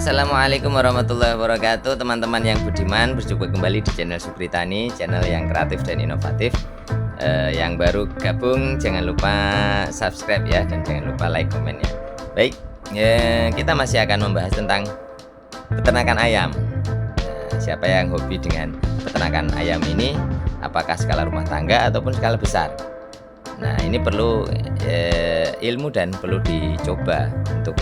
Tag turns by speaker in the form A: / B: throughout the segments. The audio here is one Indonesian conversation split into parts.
A: Assalamualaikum warahmatullahi wabarakatuh. Teman-teman yang budiman, berjumpa kembali di channel Supritani, channel yang kreatif dan inovatif. Yang baru gabung jangan lupa subscribe ya, dan jangan lupa like komennya. Baik, kita masih akan membahas tentang peternakan ayam. Siapa yang hobi dengan peternakan ayam ini, apakah skala rumah tangga ataupun skala besar? Nah, ini perlu ilmu dan perlu dicoba untuk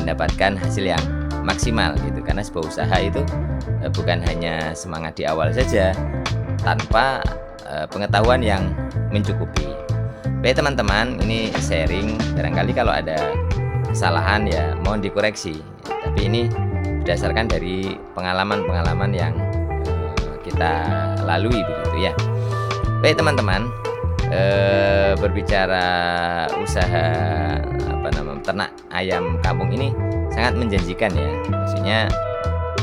A: mendapatkan hasil yang maksimal gitu, karena sebuah usaha itu bukan hanya semangat di awal saja tanpa pengetahuan yang mencukupi. Baik teman-teman, ini sharing, barangkali kalau ada kesalahan ya mohon dikoreksi, tapi ini berdasarkan dari pengalaman-pengalaman yang kita lalui begitu ya. Baik teman-teman, berbicara usaha ternak ayam kampung ini sangat menjanjikan ya. Maksudnya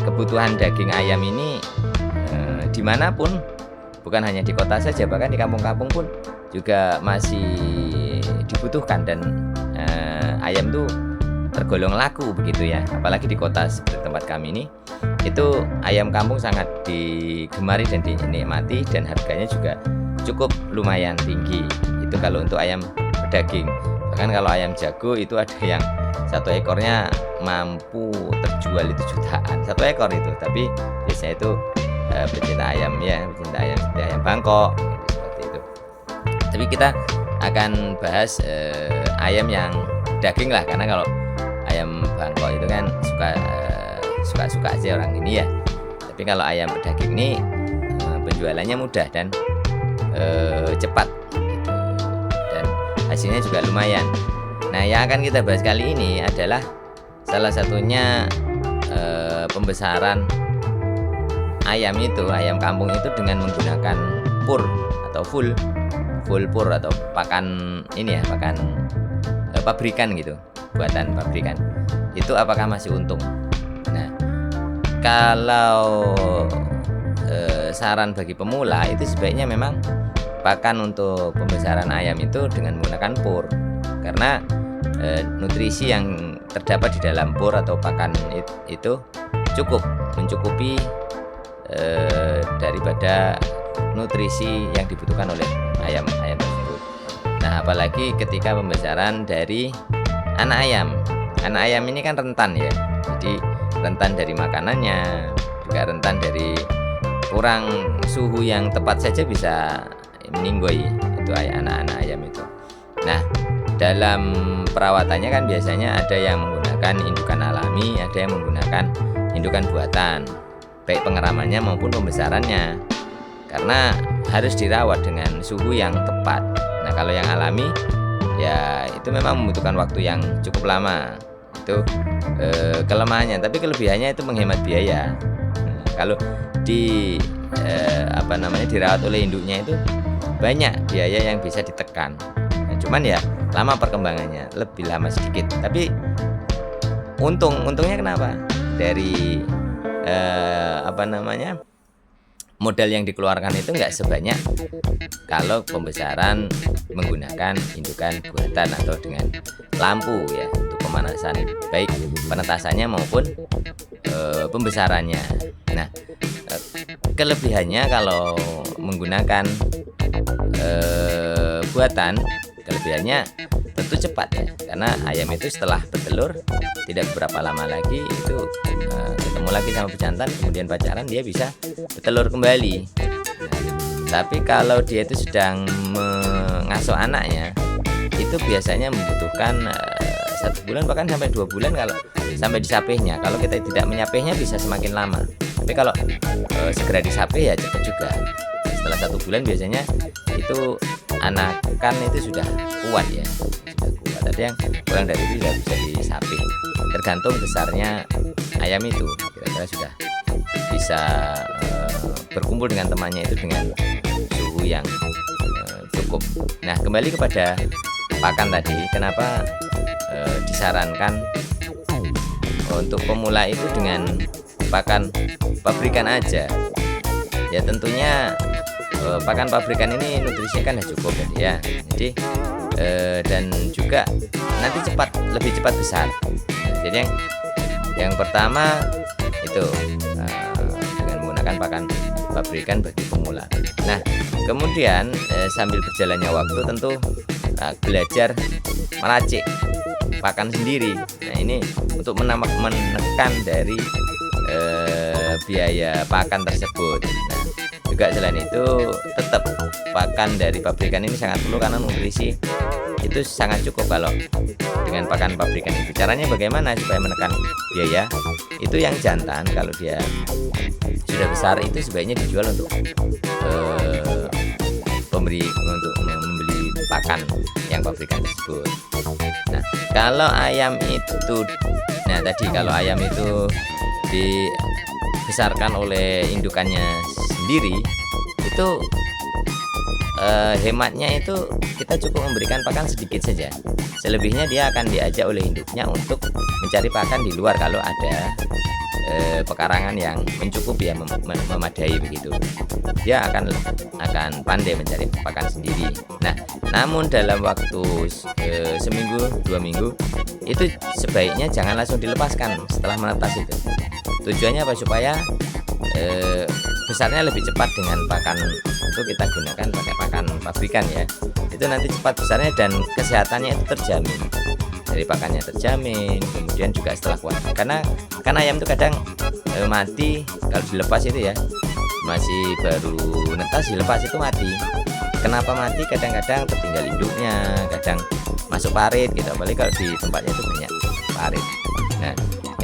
A: kebutuhan daging ayam ini dimanapun, bukan hanya di kota saja, bahkan di kampung-kampung pun juga masih dibutuhkan, dan ayam itu tergolong laku begitu ya. Apalagi di kota seperti tempat kami ini, itu ayam kampung sangat digemari dan dinikmati, dan harganya juga cukup lumayan tinggi. Itu kalau untuk ayam pedaging. Bahkan kalau ayam jago itu ada yang satu ekornya mampu terjual itu jutaan, satu ekor itu. Tapi biasanya itu pecinta ayam ya, pecinta ayam seperti ayam Bangkok gitu, seperti itu. Tapi kita akan bahas ayam yang daging lah, karena kalau ayam Bangkok itu kan suka aja orang ini ya. Tapi kalau ayam pedaging ini penjualannya mudah dan cepat gitu, dan hasilnya juga lumayan. Nah, yang akan kita bahas kali ini adalah salah satunya pembesaran ayam kampung itu dengan menggunakan pur atau full pur atau pakan ini ya, pakan pabrikan gitu, buatan pabrikan. Itu apakah masih untung? Nah, kalau saran bagi pemula itu sebaiknya memang pakan untuk pembesaran ayam itu dengan menggunakan pur, karena nutrisi yang terdapat di dalam pur atau pakan itu cukup mencukupi daripada nutrisi yang dibutuhkan oleh ayam tersebut. Nah, apalagi ketika pembesaran dari anak ayam ini kan rentan ya, jadi rentan dari makanannya, juga rentan dari kurang suhu yang tepat saja bisa meninggoy itu anak-anak ayam itu. Nah, dalam perawatannya kan biasanya ada yang menggunakan indukan alami, ada yang menggunakan indukan buatan, baik pengeramannya maupun pembesarannya, karena harus dirawat dengan suhu yang tepat. Nah, kalau yang alami ya itu memang membutuhkan waktu yang cukup lama. Itu kelemahannya, tapi kelebihannya itu menghemat biaya. Kalau dirawat oleh induknya itu banyak biaya yang bisa ditekan. Nah, cuman ya lama perkembangannya, lebih lama sedikit. Tapi untungnya kenapa? Dari modal yang dikeluarkan itu nggak sebanyak kalau pembesaran menggunakan indukan buatan atau dengan lampu ya, untuk pemanasan baik penetasannya maupun pembesarannya. Nah, kelebihannya kalau menggunakan buatan, kelebihannya tentu cepat ya, karena ayam itu setelah bertelur tidak beberapa lama lagi itu ketemu lagi sama pejantan, kemudian pacaran, dia bisa bertelur kembali. Tapi kalau dia itu sedang mengasuh anaknya, itu biasanya membutuhkan 1 bulan bahkan sampai 2 bulan kalau sampai disapihnya. Kalau kita tidak menyapihnya bisa semakin lama. Tapi kalau segera disapih ya cepat juga. Setelah 1 bulan biasanya itu anakan itu sudah kuat ya, sudah kuat. Ada yang kurang dari itu sudah bisa disapih. Tergantung besarnya ayam itu, kira-kira sudah bisa berkumpul dengan temannya itu dengan suhu yang cukup. Nah, kembali kepada pakan tadi, kenapa disarankan untuk pemula itu dengan pakan pabrikan aja? Ya tentunya pakan pabrikan ini nutrisinya kan sudah cukup ya. Jadi dan juga nanti lebih cepat besar. Jadi yang Yang pertama itu dengan menggunakan pakan pabrikan bagi pemula. Nah, kemudian sambil berjalannya waktu tentu belajar meracik pakan sendiri. Nah, ini untuk menekan dari biaya pakan tersebut. Nah, juga selain itu tetap pakan dari pabrikan ini sangat perlu karena nutrisi itu sangat cukup kalau dengan pakan pabrikan itu. Caranya bagaimana supaya menekan biaya? Itu yang jantan kalau dia sudah besar itu sebaiknya dijual untuk membeli pakan yang pabrikan tersebut. Nah, kalau ayam itu, nah tadi kalau ayam itu dibesarkan oleh indukannya sendiri, itu hematnya itu kita cukup memberikan pakan sedikit saja. Selebihnya dia akan diajak oleh induknya untuk mencari pakan di luar kalau ada pekarangan yang mencukupi ya, memadai begitu. Dia akan pandai mencari pakan sendiri. Nah, namun dalam waktu seminggu 2 minggu itu sebaiknya jangan langsung dilepaskan setelah menetas itu. Tujuannya apa? Supaya besarnya lebih cepat dengan pakan itu kita gunakan pakai pakan pabrikan ya. Itu nanti cepat besarnya dan kesehatannya itu terjamin. Dari pakannya terjamin, kemudian juga setelah kuat. Karena ayam itu kadang mati kalau dilepas itu ya. Masih baru netas dilepas itu mati. Kenapa mati? Kadang-kadang tertinggal induknya, kadang masuk parit gitu. Apalagi kalau di tempatnya itu banyak parit. Nah,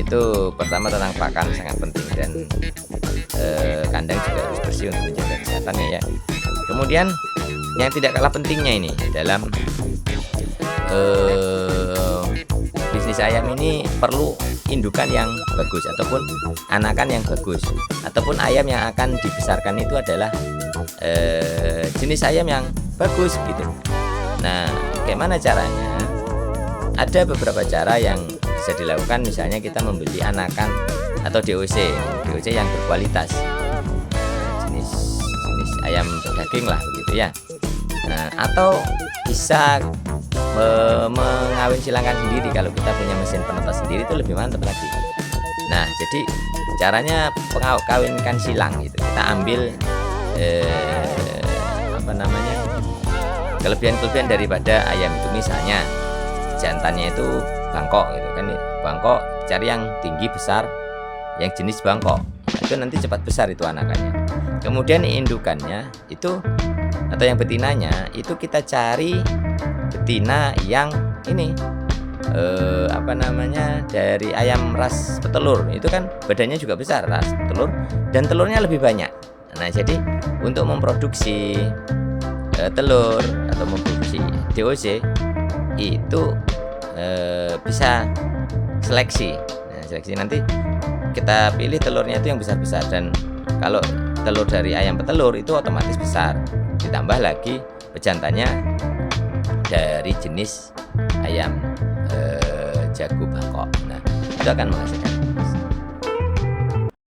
A: itu pertama tentang pakan sangat penting dan kandang juga harus bersih untuk menjaga kesehatannya ya. Kemudian yang tidak kalah pentingnya ini dalam bisnis ayam ini perlu indukan yang bagus ataupun anakan yang bagus, ataupun ayam yang akan dibesarkan itu adalah jenis ayam yang bagus gitu. Nah, bagaimana caranya? Ada beberapa cara yang bisa dilakukan, misalnya kita membeli anakan atau DOC yang berkualitas, jenis ayam daging lah begitu ya. Nah, atau bisa mengawin silangkan sendiri. Kalau kita punya mesin penetas sendiri itu lebih mantap lagi. Nah, jadi caranya kawinkan silang gitu. Kita ambil kelebihan daripada ayam itu, misalnya jantannya itu bangkok gitu kan, bangkok cari yang tinggi besar yang jenis bangkok, itu nanti cepat besar itu anakannya. Kemudian indukannya itu atau yang betinanya itu kita cari betina yang ini dari ayam ras petelur, itu kan badannya juga besar, ras petelur, dan telurnya lebih banyak. Nah, jadi untuk memproduksi telur atau memproduksi DOC itu bisa seleksi. Nah, seleksi nanti kita pilih telurnya itu yang besar-besar, dan kalau telur dari ayam petelur itu otomatis besar, ditambah lagi pejantannya dari jenis ayam jago bangkok. Nah, itu akan menghasilkan